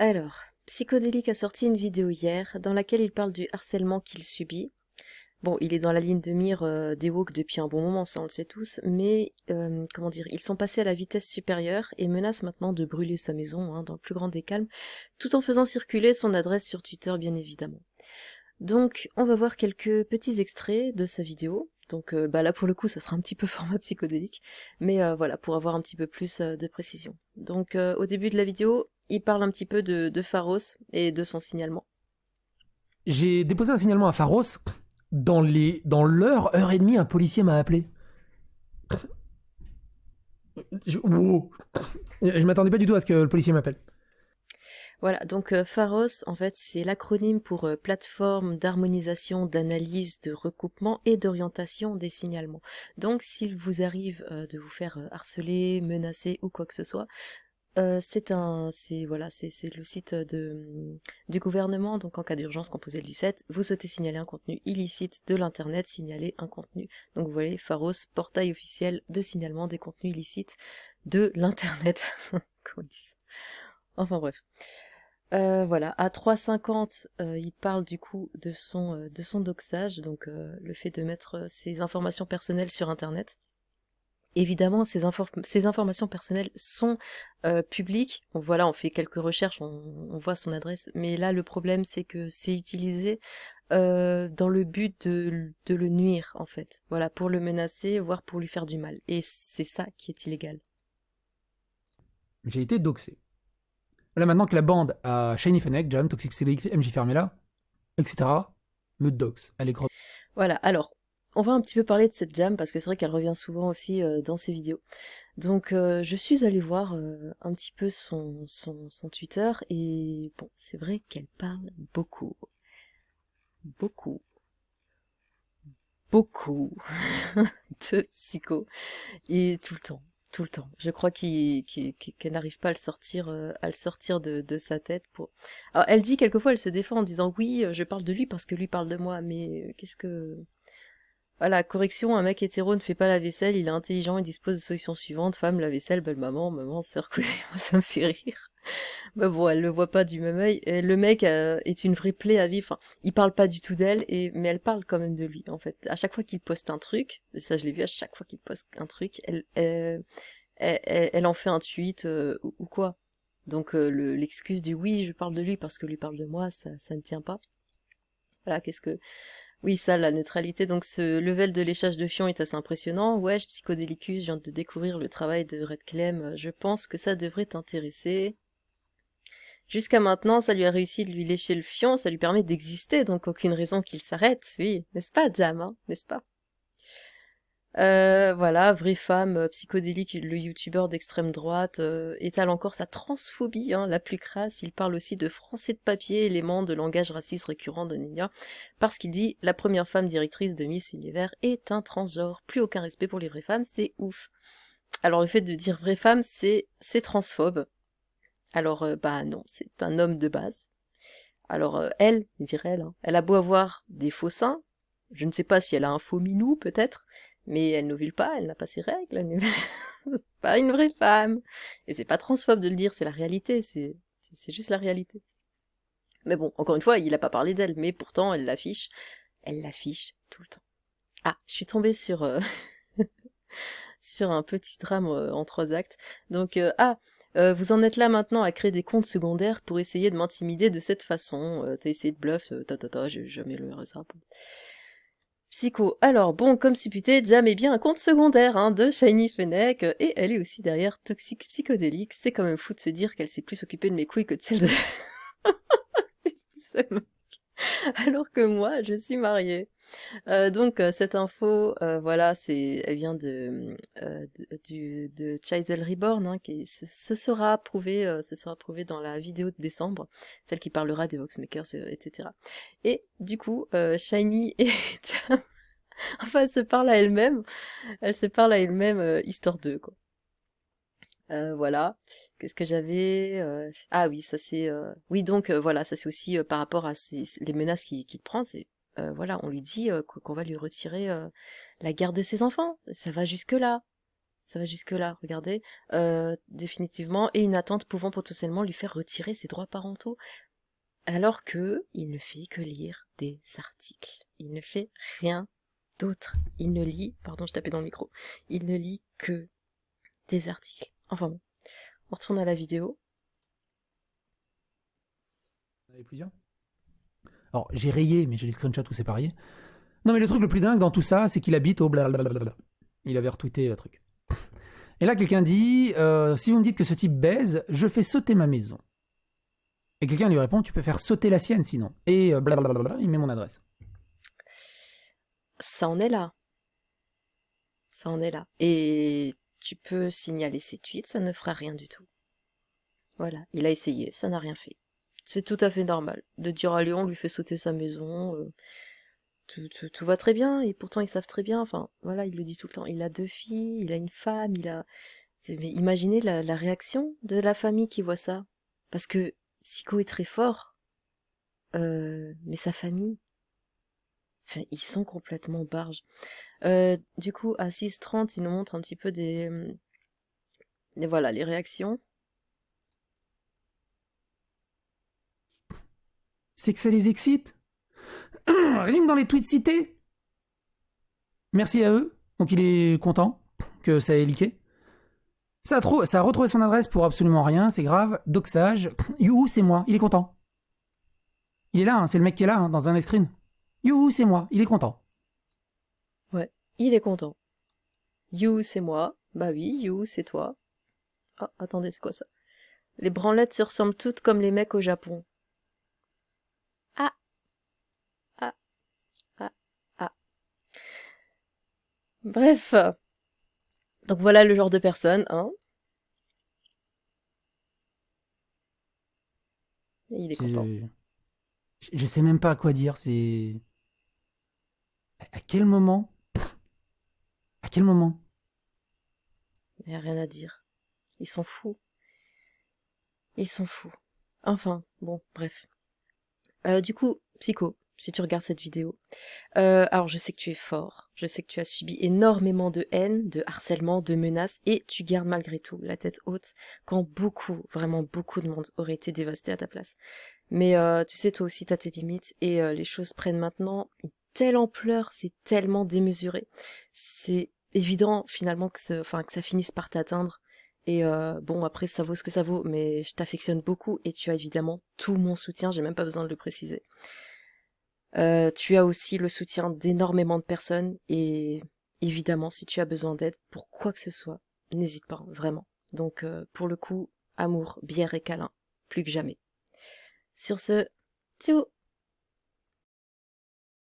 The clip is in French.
Alors, Psychodélique a sorti une vidéo hier dans laquelle il parle du harcèlement qu'il subit. Bon, il est dans la ligne de mire des woke depuis un bon moment, ça on le sait tous, mais comment dire, ils sont passés à la vitesse supérieure et menacent maintenant de brûler sa maison, dans le plus grand des calmes, tout en faisant circuler son adresse sur Twitter bien évidemment. Donc, on va voir quelques petits extraits de sa vidéo. Donc là pour le coup ça sera un petit peu format psychodélique, mais voilà, pour avoir un petit peu plus de précision. Donc au début de la vidéo, il parle un petit peu de Pharos et de son signalement. J'ai déposé un signalement à Pharos. Dans l'heure, heure et demie, un policier m'a appelé. Wow. Je m'attendais pas du tout à ce que le policier m'appelle. Voilà, donc Pharos, en fait, c'est l'acronyme pour plateforme d'harmonisation, d'analyse, de recoupement et d'orientation des signalements. Donc, s'il vous arrive de vous faire harceler, menacer ou quoi que ce soit, c'est le site du gouvernement. Donc, en cas d'urgence, composez le 17. Vous souhaitez signaler un contenu illicite de l'internet, signaler un contenu. Donc, vous voyez, Pharos, portail officiel de signalement des contenus illicites de l'internet. Comment ils disent. Enfin bref. Voilà, à 3,50, il parle du coup de son doxage, donc le fait de mettre ses informations personnelles sur Internet. Évidemment, ces informations personnelles sont publiques. Bon, voilà, on fait quelques recherches, on voit son adresse, mais là, le problème, c'est que c'est utilisé dans le but de le nuire, en fait. Voilà, pour le menacer, voire pour lui faire du mal. Et c'est ça qui est illégal. J'ai été doxé. Là, maintenant que la bande à Shiny Fennec, Jam, Toxic Psychedelic, MJ Fermella, etc., me doxe. Allez, gros. Voilà, alors, on va un petit peu parler de cette jam parce que c'est vrai qu'elle revient souvent aussi dans ses vidéos. Donc je suis allée voir un petit peu son Twitter et bon, c'est vrai qu'elle parle beaucoup, beaucoup, beaucoup de psycho et tout le temps. Tout le temps. Je crois qu'elle n'arrive pas à le sortir de sa tête pour. Alors, elle dit quelquefois, elle se défend en disant oui, je parle de lui parce que lui parle de moi, mais qu'est-ce que. Voilà, correction, un mec hétéro ne fait pas la vaisselle, il est intelligent, il dispose de solutions suivantes, femme, la vaisselle, belle maman, maman, sœur, cousin, moi ça me fait rire. Mais bon, elle le voit pas du même œil, et le mec est une vraie plaie à vivre, enfin, il parle pas du tout d'elle, mais elle parle quand même de lui, en fait. À chaque fois qu'il poste un truc, et ça je l'ai vu, à chaque fois qu'il poste un truc, elle en fait un tweet, ou quoi. Donc l'excuse du oui, je parle de lui parce que lui parle de moi, ça ne tient pas. Voilà, qu'est-ce que... Oui, ça, la neutralité. Donc, ce level de léchage de fion est assez impressionnant. Wesh, Psychodélicus, je viens de découvrir le travail de Red Clem. Je pense que ça devrait t'intéresser. Jusqu'à maintenant, ça lui a réussi de lui lécher le fion, ça lui permet d'exister, donc aucune raison qu'il s'arrête. Oui, n'est-ce pas, Jam, hein, n'est-ce pas? Voilà, vraie femme, psychodélique, le youtubeur d'extrême droite, étale encore sa transphobie, la plus crasse. Il parle aussi de français de papier, élément de langage raciste récurrent de Nia, parce qu'il dit la première femme directrice de Miss Univers est un transgenre. Plus aucun respect pour les vraies femmes, c'est ouf. Alors le fait de dire vraie femme, c'est transphobe. Alors bah non, c'est un homme de base. Alors elle, je dirais elle, elle a beau avoir des faux seins, je ne sais pas si elle a un faux minou peut-être, mais elle n'ovule pas, elle n'a pas ses règles, c'est pas une vraie femme. Et c'est pas transphobe de le dire, c'est la réalité, c'est juste la réalité. Mais bon, encore une fois, il a pas parlé d'elle, mais pourtant elle l'affiche tout le temps. Ah, je suis tombée sur sur un petit drame en 3 actes. Donc vous en êtes là maintenant à créer des comptes secondaires pour essayer de m'intimider de cette façon. T'as essayé de bluff, j'ai jamais le ça. Bon. Psycho. Alors bon, comme supputé, Jam est bien un compte secondaire de Shiny Fennec, et elle est aussi derrière Toxic Psychodélique. C'est quand même fou de se dire qu'elle s'est plus s'occuper de mes couilles que de celles de... ce mec. Alors que moi, je suis mariée. Donc cette info, voilà, elle vient de Chisel Reborn, ce sera prouvé dans la vidéo de décembre, celle qui parlera des Voxmakers, etc. Et du coup, Shiny et Jam, enfin, elle se parle à elle-même, histoire d'eux, quoi. Voilà. Qu'est-ce que j'avais Ah oui, ça c'est... Oui, donc voilà, ça c'est aussi par rapport à les menaces qu'il prend, c'est... voilà, on lui dit qu'on va lui retirer la garde de ses enfants. Ça va jusque-là. Ça va jusque-là, regardez. Définitivement. Et une attente pouvant potentiellement lui faire retirer ses droits parentaux. Alors que il ne fait que lire des articles. Il ne fait rien d'autre. Il ne lit, pardon, je tapais dans le micro, il ne lit que des articles. Enfin bon, on retourne à la vidéo. Il y en avait plusieurs. Alors, j'ai rayé, mais j'ai les screenshots où c'est pas rayé. Non, mais le truc le plus dingue dans tout ça, c'est qu'il habite au blablabla. Il avait retweeté un truc. Et là, quelqu'un dit si vous me dites que ce type baise, je fais sauter ma maison. Et quelqu'un lui répond tu peux faire sauter la sienne sinon. Et blablabla, il met mon adresse. Ça en est là. Ça en est là. Et tu peux signaler ces tweets, ça ne fera rien du tout. Voilà, il a essayé, ça n'a rien fait. C'est tout à fait normal de dire allez, on lui fait sauter sa maison. Tout va très bien, et pourtant ils savent très bien, enfin voilà, il le dit tout le temps. Il a 2 filles, il a une femme, il a. Mais imaginez la réaction de la famille qui voit ça. Parce que Psycho est très fort, mais sa famille, enfin, ils sont complètement barges. Du coup, à 6h30, il nous montre un petit peu voilà, les réactions. C'est que ça les excite. Rien que dans les tweets cités. Merci à eux. Donc il est content que ça ait leaké. Ça a retrouvé son adresse pour absolument rien, c'est grave. Doxage. Youhou, c'est moi. Il est content. Il est là, hein, c'est le mec qui est là, hein, dans un screen. Youhou, c'est moi. Il est content. Ouais, il est content. You, c'est moi. Bah oui, you, c'est toi. Ah, attendez, c'est quoi ça? Les branlettes se ressemblent toutes comme les mecs au Japon. Ah, ah, ah, ah. Bref. Donc voilà le genre de personne, hein. Et il est content. Je sais même pas à quoi dire. C'est. À quel moment À quel moment Il n'y a rien à dire. Ils sont fous. Ils sont fous. Enfin, bon, bref. Du coup, Psycho, si tu regardes cette vidéo, alors je sais que tu es fort, je sais que tu as subi énormément de haine, de harcèlement, de menaces, et tu gardes malgré tout la tête haute quand beaucoup, vraiment beaucoup de monde aurait été dévasté à ta place. Mais tu sais, toi aussi, t'as tes limites, et les choses prennent maintenant une telle ampleur, c'est tellement démesuré. C'est évident, finalement, que ça finisse par t'atteindre. Et bon, après, ça vaut ce que ça vaut, mais je t'affectionne beaucoup, et tu as évidemment tout mon soutien, j'ai même pas besoin de le préciser. Tu as aussi le soutien d'énormément de personnes, et évidemment, si tu as besoin d'aide pour quoi que ce soit, n'hésite pas, vraiment. Donc, pour le coup, amour, bière et câlin, plus que jamais. Sur ce, tchou!